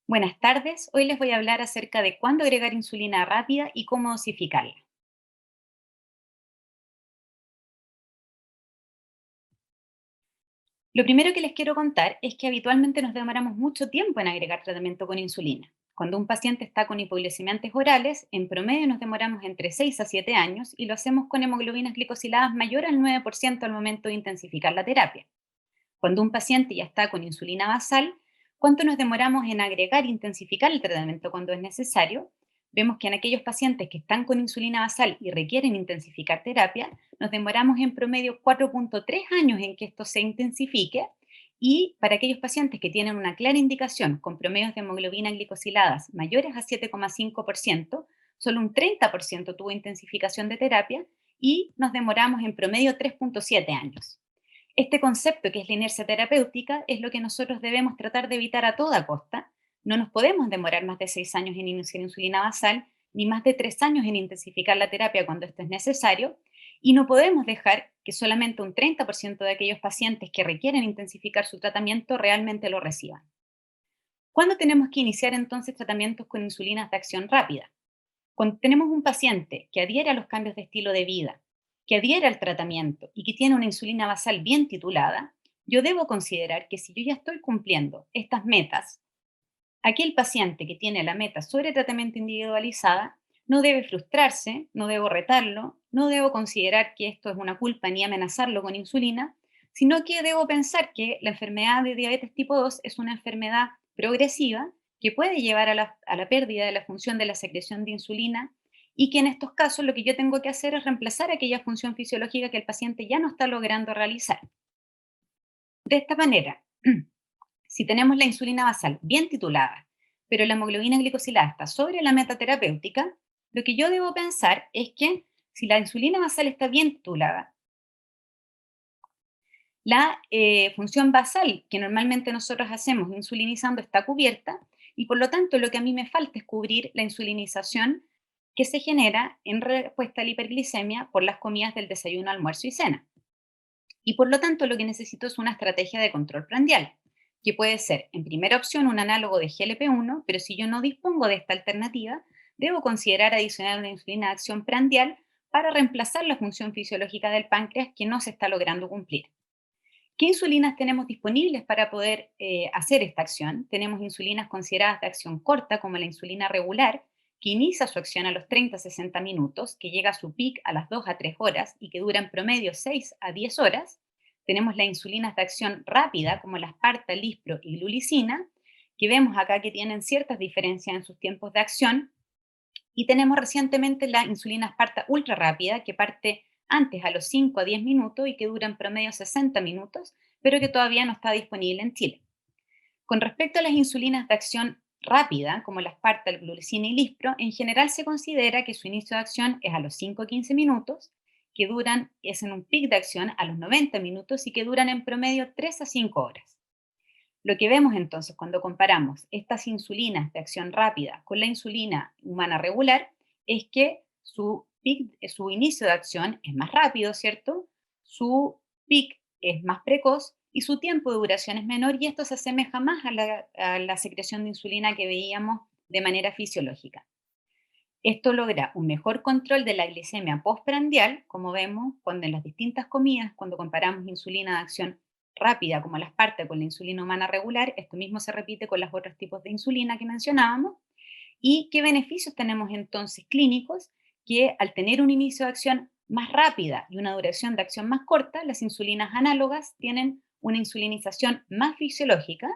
Buenas tardes, hoy les voy a hablar acerca de cuándo agregar insulina rápida y cómo dosificarla. Lo primero que les quiero contar es que habitualmente nos demoramos mucho tiempo en agregar tratamiento con insulina. Cuando un paciente está con hipoglucemiantes orales, en promedio nos demoramos entre 6 a 7 años y lo hacemos con hemoglobinas glicosiladas mayor al 9% al momento de intensificar la terapia. Cuando un paciente ya está con insulina basal, ¿cuánto nos demoramos en agregar e intensificar el tratamiento cuando es necesario? Vemos que en aquellos pacientes que están con insulina basal y requieren intensificar terapia, nos demoramos en promedio 4,3 años en que esto se intensifique, y para aquellos pacientes que tienen una clara indicación con promedios de hemoglobina glicosiladas mayores a 7,5%, solo un 30% tuvo intensificación de terapia y nos demoramos en promedio 3,7 años. Este concepto, que es la inercia terapéutica, es lo que nosotros debemos tratar de evitar a toda costa. No nos podemos demorar más de 6 años en iniciar insulina basal, ni más de 3 años en intensificar la terapia cuando esto es necesario, y no podemos dejar que solamente un 30% de aquellos pacientes que requieren intensificar su tratamiento realmente lo reciban. ¿Cuándo tenemos que iniciar entonces tratamientos con insulinas de acción rápida? Cuando tenemos un paciente que adhiere a los cambios de estilo de vida, que adhiere al tratamiento y que tiene una insulina basal bien titulada, yo debo considerar que si yo ya estoy cumpliendo estas metas, aquel paciente que tiene la meta sobre tratamiento individualizada no debe frustrarse, no debo retarlo, no debo considerar que esto es una culpa ni amenazarlo con insulina, sino que debo pensar que la enfermedad de diabetes tipo 2 es una enfermedad progresiva que puede llevar a la pérdida de la función de la secreción de insulina, y que en estos casos lo que yo tengo que hacer es reemplazar aquella función fisiológica que el paciente ya no está logrando realizar. De esta manera, si tenemos la insulina basal bien titulada, pero la hemoglobina glicosilada está sobre la meta terapéutica, lo que yo debo pensar es que si la insulina basal está bien titulada, la función basal que normalmente nosotros hacemos insulinizando está cubierta, y por lo tanto lo que a mí me falta es cubrir la insulinización que se genera en respuesta a la hiperglicemia por las comidas del desayuno, almuerzo y cena. Y por lo tanto, lo que necesito es una estrategia de control prandial, que puede ser, en primera opción, un análogo de GLP-1, pero si yo no dispongo de esta alternativa, debo considerar adicionar una insulina de acción prandial para reemplazar la función fisiológica del páncreas que no se está logrando cumplir. ¿Qué insulinas tenemos disponibles para poder hacer esta acción? Tenemos insulinas consideradas de acción corta, como la insulina regular, que inicia su acción a los 30 a 60 minutos, que llega a su pic a las 2 a 3 horas y que dura en promedio 6 a 10 horas. Tenemos las insulinas de acción rápida, como la Sparta, Lispro y Glulicina, que vemos acá que tienen ciertas diferencias en sus tiempos de acción. Y tenemos recientemente la insulina Sparta ultra rápida, que parte antes a los 5 a 10 minutos y que dura en promedio 60 minutos, pero que todavía no está disponible en Chile. Con respecto a las insulinas de acción rápida, como la Sparta, el Glulicina y Lispro, en general se considera que su inicio de acción es a los 5 a 15 minutos, que es en un pic de acción a los 90 minutos y que duran en promedio 3 a 5 horas. Lo que vemos entonces cuando comparamos estas insulinas de acción rápida con la insulina humana regular es que su inicio de acción es más rápido, ¿cierto? Su pic es más precoz y su tiempo de duración es menor, y esto se asemeja más a la secreción de insulina que veíamos de manera fisiológica. Esto logra un mejor control de la glicemia postprandial, como vemos cuando en las distintas comidas, cuando comparamos insulina de acción rápida como la Sparta con la insulina humana regular, esto mismo se repite con los otros tipos de insulina que mencionábamos. ¿Y qué beneficios tenemos entonces clínicos? Que al tener un inicio de acción más rápida y una duración de acción más corta, las insulinas análogas tienen una insulinización más fisiológica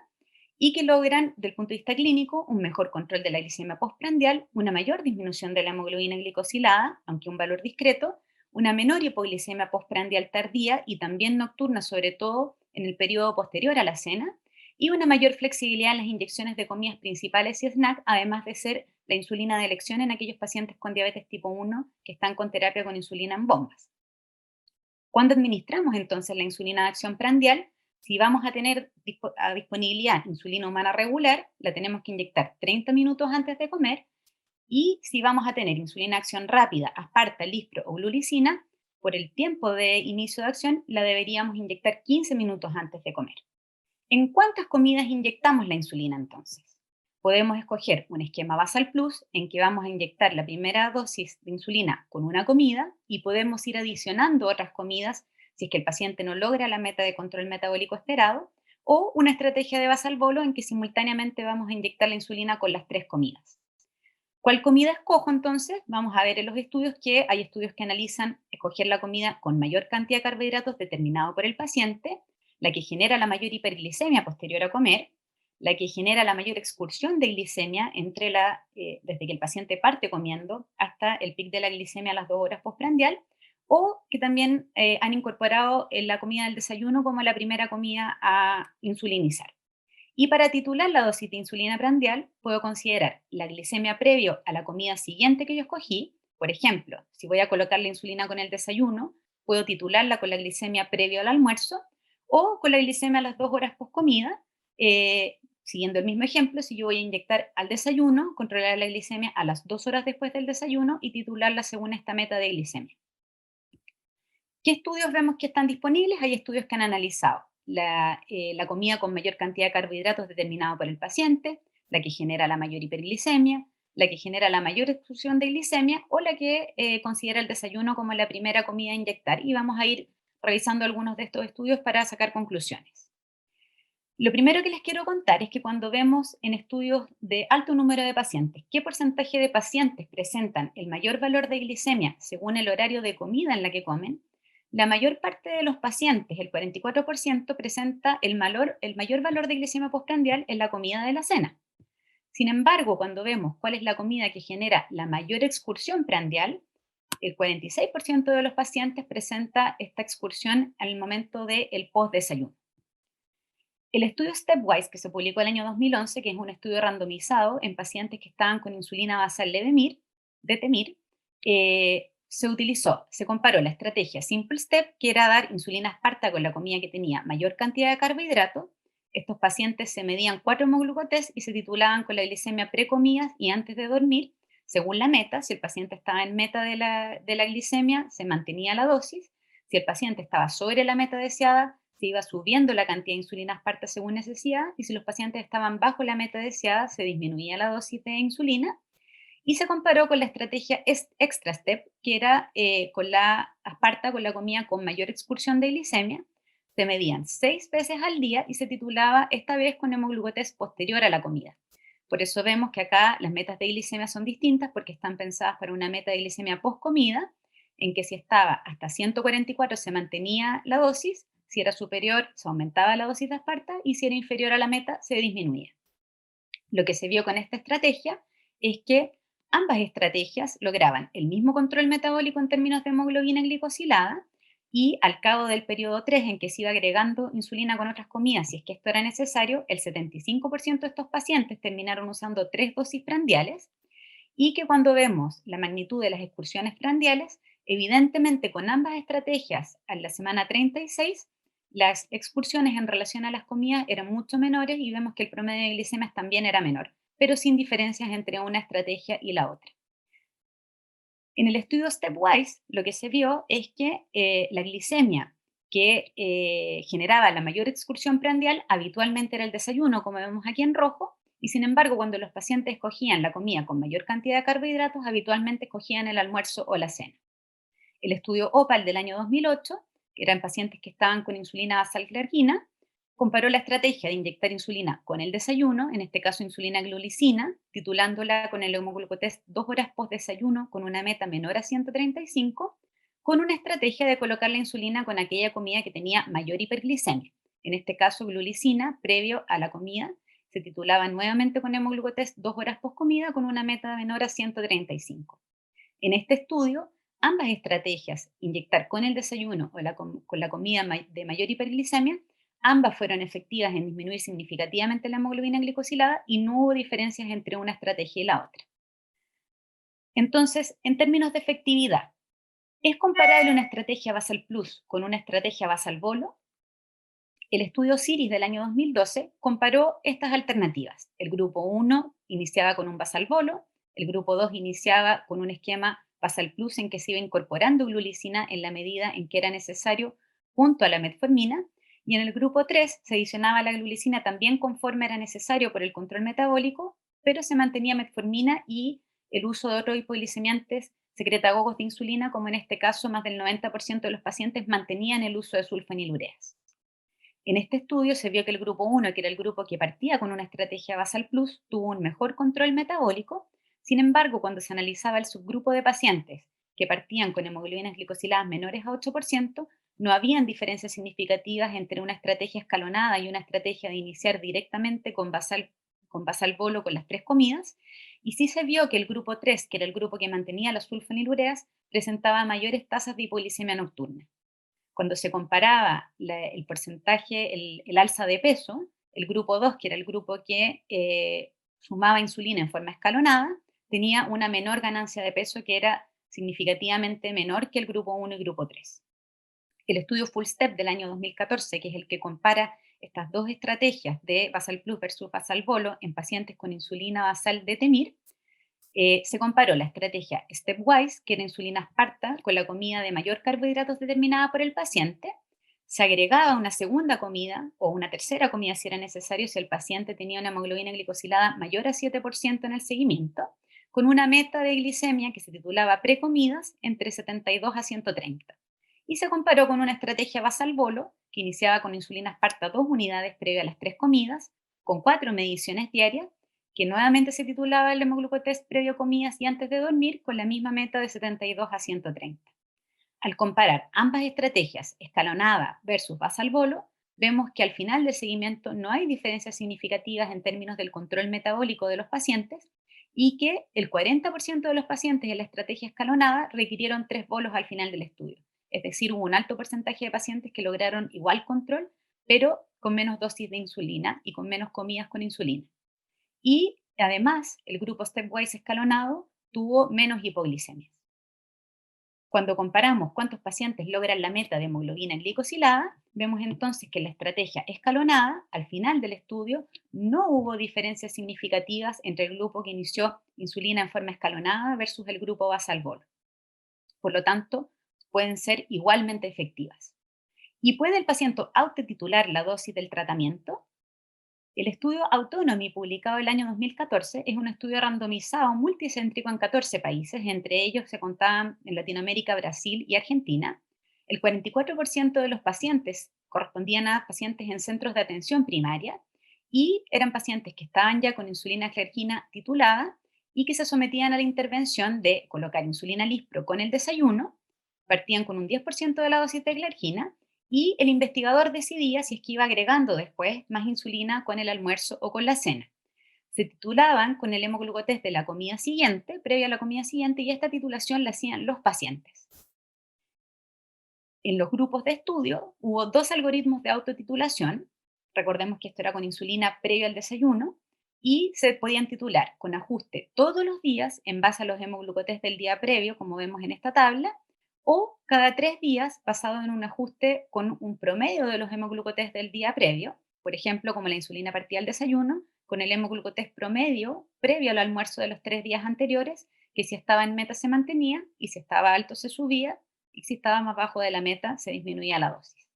y que logran, desde el punto de vista clínico, un mejor control de la glicemia postprandial, una mayor disminución de la hemoglobina glicosilada, aunque un valor discreto, una menor hipoglicemia postprandial tardía y también nocturna, sobre todo en el periodo posterior a la cena, y una mayor flexibilidad en las inyecciones de comidas principales y snack, además de ser la insulina de elección en aquellos pacientes con diabetes tipo 1 que están con terapia con insulina en bombas. Cuando administramos entonces la insulina de acción prandial, si vamos a tener a disponibilidad insulina humana regular, la tenemos que inyectar 30 minutos antes de comer, y si vamos a tener insulina de acción rápida, Asparta, Lispro o Glulicina, por el tiempo de inicio de acción la deberíamos inyectar 15 minutos antes de comer. ¿En cuántas comidas inyectamos la insulina entonces? Podemos escoger un esquema Basal Plus en que vamos a inyectar la primera dosis de insulina con una comida y podemos ir adicionando otras comidas si es que el paciente no logra la meta de control metabólico esperado, o una estrategia de Basal Bolo en que simultáneamente vamos a inyectar la insulina con las tres comidas. ¿Cuál comida escojo entonces? Vamos a ver en los estudios que hay estudios que analizan escoger la comida con mayor cantidad de carbohidratos determinado por el paciente, la que genera la mayor hiperglicemia posterior a comer, la que genera la mayor excursión de glicemia desde que el paciente parte comiendo hasta el pic de la glicemia a las 2 horas postprandial, o que también han incorporado en la comida del desayuno como la primera comida a insulinizar. Y para titular la dosis de insulina prandial, puedo considerar la glicemia previo a la comida siguiente que yo escogí. Por ejemplo, si voy a colocar la insulina con el desayuno, puedo titularla con la glicemia previo al almuerzo o con la glicemia a las 2 horas post comida. Siguiendo el mismo ejemplo, si yo voy a inyectar al desayuno, controlar la glicemia a las 2 horas después del desayuno y titularla según esta meta de glicemia. ¿Qué estudios vemos que están disponibles? Hay estudios que han analizado la comida con mayor cantidad de carbohidratos determinado por el paciente, la que genera la mayor hiperglicemia, la que genera la mayor excursión de glicemia o la que considera el desayuno como la primera comida a inyectar. Y vamos a ir revisando algunos de estos estudios para sacar conclusiones. Lo primero que les quiero contar es que cuando vemos en estudios de alto número de pacientes qué porcentaje de pacientes presentan el mayor valor de glicemia según el horario de comida en la que comen, la mayor parte de los pacientes, el 44%, presenta el mayor valor de glicemia postprandial en la comida de la cena. Sin embargo, cuando vemos cuál es la comida que genera la mayor excursión prandial, el 46% de los pacientes presenta esta excursión al momento del post-desayuno. El estudio Stepwise, que se publicó el año 2011, que es un estudio randomizado en pacientes que estaban con insulina basal de Temir, se comparó la estrategia Simple Step, que era dar insulina asparta con la comida que tenía mayor cantidad de carbohidrato. Estos pacientes se medían 4 hemoglucotés y se titulaban con la glicemia pre-comidas y antes de dormir, según la meta. Si el paciente estaba en meta de la glicemia, se mantenía la dosis. Si el paciente estaba sobre la meta deseada, se iba subiendo la cantidad de insulina asparta según necesidad, y si los pacientes estaban bajo la meta deseada, se disminuía la dosis de insulina. Y se comparó con la estrategia Extra Step, que era con la asparta, con la comida con mayor excursión de glicemia. Se medían 6 veces al día y se titulaba esta vez con hemoglucotés posterior a la comida. Por eso vemos que acá las metas de glicemia son distintas porque están pensadas para una meta de glicemia post comida, en que si estaba hasta 144 se mantenía la dosis, si era superior se aumentaba la dosis de asparta y si era inferior a la meta se disminuía. Lo que se vio con esta estrategia es que ambas estrategias lograban el mismo control metabólico en términos de hemoglobina glicosilada, y al cabo del periodo 3 en que se iba agregando insulina con otras comidas, si es que esto era necesario, el 75% de estos pacientes terminaron usando 3 dosis prandiales, y que cuando vemos la magnitud de las excursiones prandiales, evidentemente con ambas estrategias a la semana 36, las excursiones en relación a las comidas eran mucho menores y vemos que el promedio de glicemias también era menor, pero sin diferencias entre una estrategia y la otra. En el estudio Stepwise, lo que se vio es que la glicemia que generaba la mayor excursión prandial habitualmente era el desayuno, como vemos aquí en rojo, y sin embargo, cuando los pacientes escogían la comida con mayor cantidad de carbohidratos, habitualmente escogían el almuerzo o la cena. El estudio OPAL del año 2008, que eran pacientes que estaban con insulina basal glargina, comparó la estrategia de inyectar insulina con el desayuno, en este caso insulina glulicina, titulándola con el hemoglucotés 2 horas post desayuno con una meta menor a 135, con una estrategia de colocar la insulina con aquella comida que tenía mayor hiperglicemia. En este caso, glulicina previo a la comida, se titulaba nuevamente con hemoglucotés 2 horas post comida con una meta menor a 135. En este estudio, ambas estrategias, inyectar con el desayuno o con la comida de mayor hiperglicemia, ambas fueron efectivas en disminuir significativamente la hemoglobina glicosilada y no hubo diferencias entre una estrategia y la otra. Entonces, en términos de efectividad, ¿es comparable una estrategia Basal Plus con una estrategia Basal Bolo? El estudio CIRIS del año 2012 comparó estas alternativas. El grupo 1 iniciaba con un Basal Bolo, el grupo 2 iniciaba con un esquema Basal Plus en que se iba incorporando glulicina en la medida en que era necesario junto a la metformina, y en el grupo 3 se adicionaba la glulicina también conforme era necesario por el control metabólico, pero se mantenía metformina y el uso de otros hipoglicemiantes secretagogos de insulina, como en este caso más del 90% de los pacientes mantenían el uso de sulfonilureas. En este estudio se vio que el grupo 1, que era el grupo que partía con una estrategia Basal Plus, tuvo un mejor control metabólico. Sin embargo, cuando se analizaba el subgrupo de pacientes que partían con hemoglobinas glicosiladas menores a 8%, no habían diferencias significativas entre una estrategia escalonada y una estrategia de iniciar directamente con basal bolo con las tres comidas. Y sí se vio que el grupo 3, que era el grupo que mantenía las sulfonilureas, presentaba mayores tasas de hipoglicemia nocturna. Cuando se comparaba el porcentaje, el alza de peso, el grupo 2, que era el grupo que sumaba insulina en forma escalonada, tenía una menor ganancia de peso que era significativamente menor que el grupo 1 y grupo 3. El estudio Full Step del año 2014, que es el que compara estas dos estrategias de Basal Plus versus Basal Bolo en pacientes con insulina basal de Temir, se comparó la estrategia Stepwise, que era insulina asparta, con la comida de mayor carbohidratos determinada por el paciente. Se agregaba una segunda comida o una tercera comida si era necesario, si el paciente tenía una hemoglobina glicosilada mayor a 7% en el seguimiento, con una meta de glicemia que se titulaba precomidas entre 72 a 130. Y se comparó con una estrategia basal bolo, que iniciaba con insulina asparta 2 unidades previa a las 3 comidas, con 4 mediciones diarias, que nuevamente se titulaba el hemoglucotest previo a comidas y antes de dormir, con la misma meta de 72 a 130. Al comparar ambas estrategias, escalonada versus basal bolo, vemos que al final del seguimiento no hay diferencias significativas en términos del control metabólico de los pacientes y que el 40% de los pacientes en la estrategia escalonada requirieron 3 bolos al final del estudio. Es decir, hubo un alto porcentaje de pacientes que lograron igual control, pero con menos dosis de insulina y con menos comidas con insulina. Y además, el grupo Stepwise escalonado tuvo menos hipoglicemias. Cuando comparamos cuántos pacientes logran la meta de hemoglobina glicosilada, vemos entonces que en la estrategia escalonada, al final del estudio, no hubo diferencias significativas entre el grupo que inició insulina en forma escalonada versus el grupo basal bolo. Por lo tanto, pueden ser igualmente efectivas. ¿Y puede el paciente autotitular la dosis del tratamiento? El estudio Autonomy, publicado el año 2014, es un estudio randomizado multicéntrico en 14 países, entre ellos se contaban en Latinoamérica, Brasil y Argentina. El 44% de los pacientes correspondían a pacientes en centros de atención primaria y eran pacientes que estaban ya con insulina glargina titulada y que se sometían a la intervención de colocar insulina lispro con el desayuno, partían con un 10% de la dosis de glargina y el investigador decidía si es que iba agregando después más insulina con el almuerzo o con la cena. Se titulaban con el hemoglucotest de la comida siguiente, previa a la comida siguiente, y esta titulación la hacían los pacientes. En los grupos de estudio hubo dos algoritmos de autotitulación. Recordemos que esto era con insulina previo al desayuno y se podían titular con ajuste todos los días en base a los hemoglucotest del día previo, como vemos en esta tabla, o cada 3 días basado en un ajuste con un promedio de los hemoglucotest del día previo, por ejemplo, como la insulina partida al desayuno, con el hemoglucotest promedio previo al almuerzo de los 3 días anteriores, que si estaba en meta se mantenía y si estaba alto se subía y si estaba más bajo de la meta se disminuía la dosis.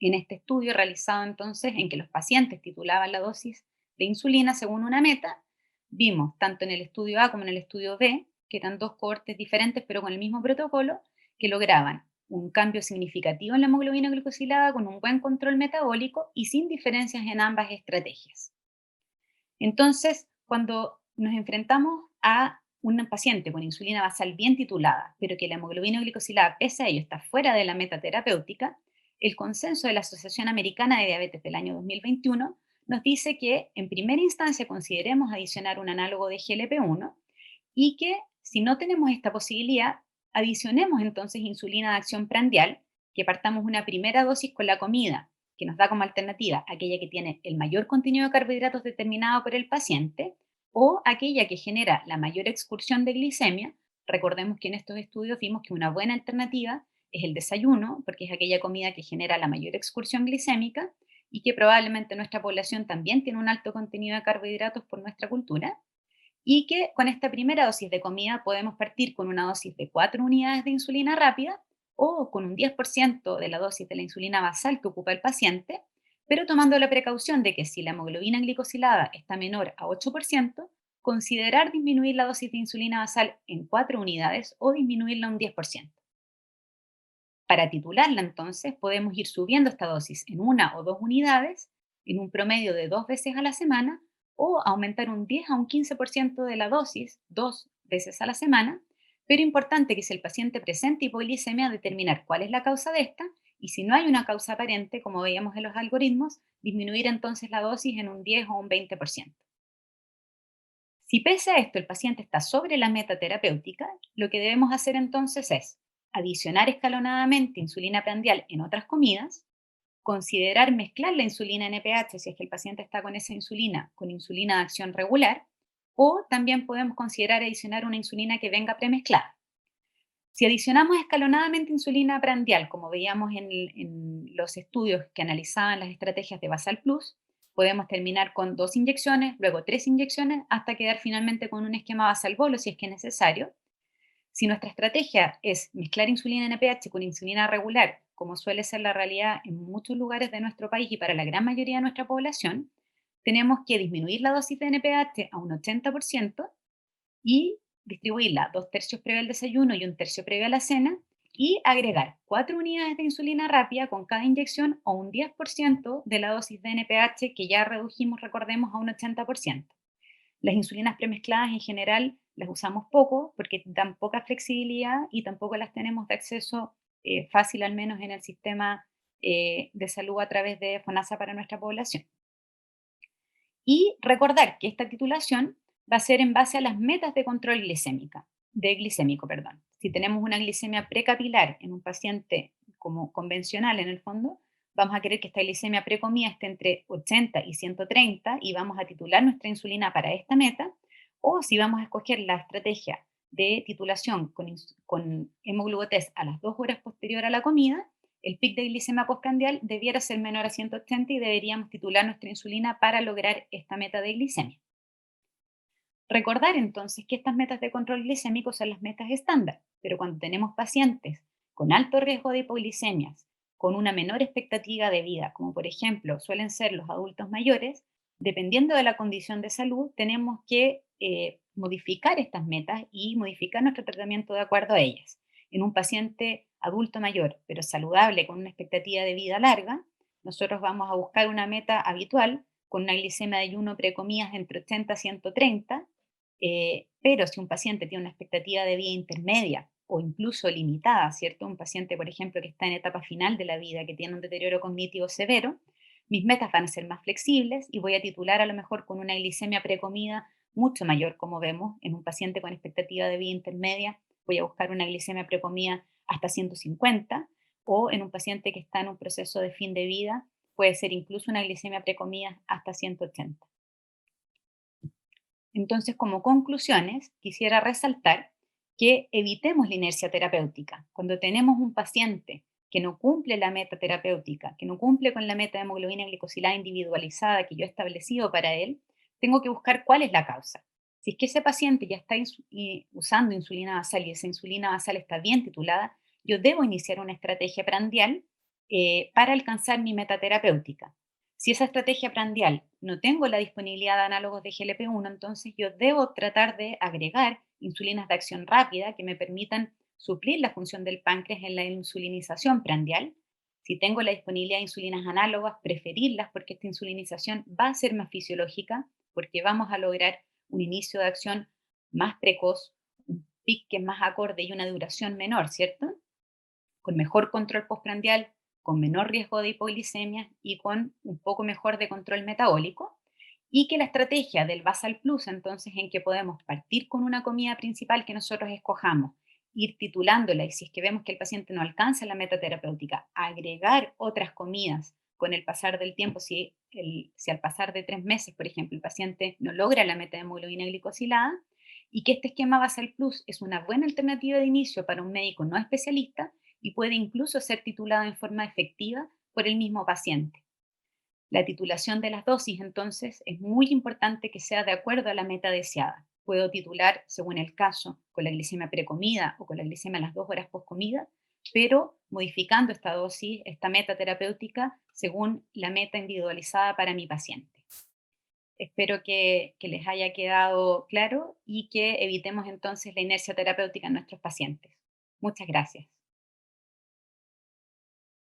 En este estudio realizado entonces en que los pacientes titulaban la dosis de insulina según una meta, vimos tanto en el estudio A como en el estudio B, que eran dos cohortes diferentes pero con el mismo protocolo, que lograban un cambio significativo en la hemoglobina glicosilada con un buen control metabólico y sin diferencias en ambas estrategias. Entonces, cuando nos enfrentamos a un paciente con insulina basal bien titulada, pero que la hemoglobina glicosilada, pese a ello, está fuera de la meta terapéutica, el consenso de la Asociación Americana de Diabetes del año 2021 nos dice que en primera instancia consideremos adicionar un análogo de GLP-1 y que si no tenemos esta posibilidad, adicionemos entonces insulina de acción prandial, que partamos una primera dosis con la comida, que nos da como alternativa aquella que tiene el mayor contenido de carbohidratos determinado por el paciente o aquella que genera la mayor excursión de glicemia. Recordemos que en estos estudios vimos que una buena alternativa es el desayuno, porque es aquella comida que genera la mayor excursión glicémica y que probablemente nuestra población también tiene un alto contenido de carbohidratos por nuestra cultura, y que con esta primera dosis de comida podemos partir con una dosis de 4 unidades de insulina rápida o con un 10% de la dosis de la insulina basal que ocupa el paciente, pero tomando la precaución de que si la hemoglobina glicosilada está menor a 8%, considerar disminuir la dosis de insulina basal en 4 unidades o disminuirla un 10%. Para titularla, entonces, podemos ir subiendo esta dosis en 1 o 2 unidades, en un promedio de 2 veces a la semana, o aumentar un 10 a un 15% de la dosis 2 veces a la semana, pero importante que si el paciente presenta hipoglicemia, determinar cuál es la causa de esta, y si no hay una causa aparente, como veíamos en los algoritmos, disminuir entonces la dosis en un 10 o un 20%. Si pese a esto el paciente está sobre la meta terapéutica, lo que debemos hacer entonces es adicionar escalonadamente insulina prandial en otras comidas, considerar mezclar la insulina NPH si es que el paciente está con esa insulina con insulina de acción regular, o también podemos considerar adicionar una insulina que venga premezclada. Si adicionamos escalonadamente insulina prandial, como veíamos en los estudios que analizaban las estrategias de Basal Plus, podemos terminar con 2 inyecciones, luego 3 inyecciones, hasta quedar finalmente con un esquema basal bolo si es que es necesario. Si nuestra estrategia es mezclar insulina NPH con insulina regular, como suele ser la realidad en muchos lugares de nuestro país y para la gran mayoría de nuestra población, tenemos que disminuir la dosis de NPH a un 80% y distribuirla 2 tercios previo al desayuno y un tercio previo a la cena, y agregar 4 unidades de insulina rápida con cada inyección o un 10% de la dosis de NPH que ya redujimos, recordemos, a un 80%. Las insulinas premezcladas en general las usamos poco porque dan poca flexibilidad y tampoco las tenemos de acceso fácil, al menos en el sistema de salud a través de FONASA para nuestra población. Y recordar que esta titulación va a ser en base a las metas de control glicémico, perdón. Si tenemos una glicemia precapilar en un paciente como convencional en el fondo, vamos a querer que esta glicemia precomida esté entre 80 y 130 y vamos a titular nuestra insulina para esta meta. O si vamos a escoger la estrategia de titulación con hemoglucotés a las 2 horas posterior a la comida, el pic de glicemia postprandial debiera ser menor a 180 y deberíamos titular nuestra insulina para lograr esta meta de glicemia. Recordar entonces que estas metas de control glicémico son las metas estándar, pero cuando tenemos pacientes con alto riesgo de hipoglicemias, con una menor expectativa de vida, como por ejemplo suelen ser los adultos mayores, dependiendo de la condición de salud, tenemos que modificar estas metas y modificar nuestro tratamiento de acuerdo a ellas. En un paciente adulto mayor, pero saludable, con una expectativa de vida larga, nosotros vamos a buscar una meta habitual con una glicemia de ayuno precomidas entre 80 y 130, pero si un paciente tiene una expectativa de vida intermedia o incluso limitada, ¿cierto? Un paciente, por ejemplo, que está en etapa final de la vida, que tiene un deterioro cognitivo severo, mis metas van a ser más flexibles y voy a titular a lo mejor con una glicemia precomida mucho mayor, como vemos en un paciente con expectativa de vida intermedia, voy a buscar una glicemia precomida hasta 150, o en un paciente que está en un proceso de fin de vida, puede ser incluso una glicemia precomida hasta 180. Entonces, como conclusiones, quisiera resaltar que evitemos la inercia terapéutica. Cuando tenemos un paciente que no cumple la meta terapéutica, que no cumple con la meta de hemoglobina glicosilada individualizada que yo he establecido para él, tengo que buscar cuál es la causa. Si es que ese paciente ya está usando insulina basal y esa insulina basal está bien titulada, yo debo iniciar una estrategia prandial para alcanzar mi meta terapéutica. Si esa estrategia prandial no tengo la disponibilidad de análogos de GLP-1, entonces yo debo tratar de agregar insulinas de acción rápida que me permitan suplir la función del páncreas en la insulinización prandial. Si tengo la disponibilidad de insulinas análogas, preferirlas porque esta insulinización va a ser más fisiológica, porque vamos a lograr un inicio de acción más precoz, un pic que es más acorde y una duración menor, ¿cierto? Con mejor control postprandial, con menor riesgo de hipoglicemia y con un poco mejor de control metabólico. Y que la estrategia del Basal Plus, entonces, en que podemos partir con una comida principal que nosotros escojamos, ir titulándola y si es que vemos que el paciente no alcanza la meta terapéutica, agregar otras comidas con el pasar del tiempo, si al pasar de 3 meses, por ejemplo, el paciente no logra la meta de hemoglobina glicosilada, y que este esquema Basal Plus es una buena alternativa de inicio para un médico no especialista y puede incluso ser titulado en forma efectiva por el mismo paciente. La titulación de las dosis, entonces, es muy importante que sea de acuerdo a la meta deseada. Puedo titular, según el caso, con la glicemia precomida o con la glicemia a las 2 horas poscomida. pero modificando esta dosis, esta meta terapéutica, según la meta individualizada para mi paciente. Espero que les haya quedado claro y que evitemos entonces la inercia terapéutica en nuestros pacientes. Muchas gracias.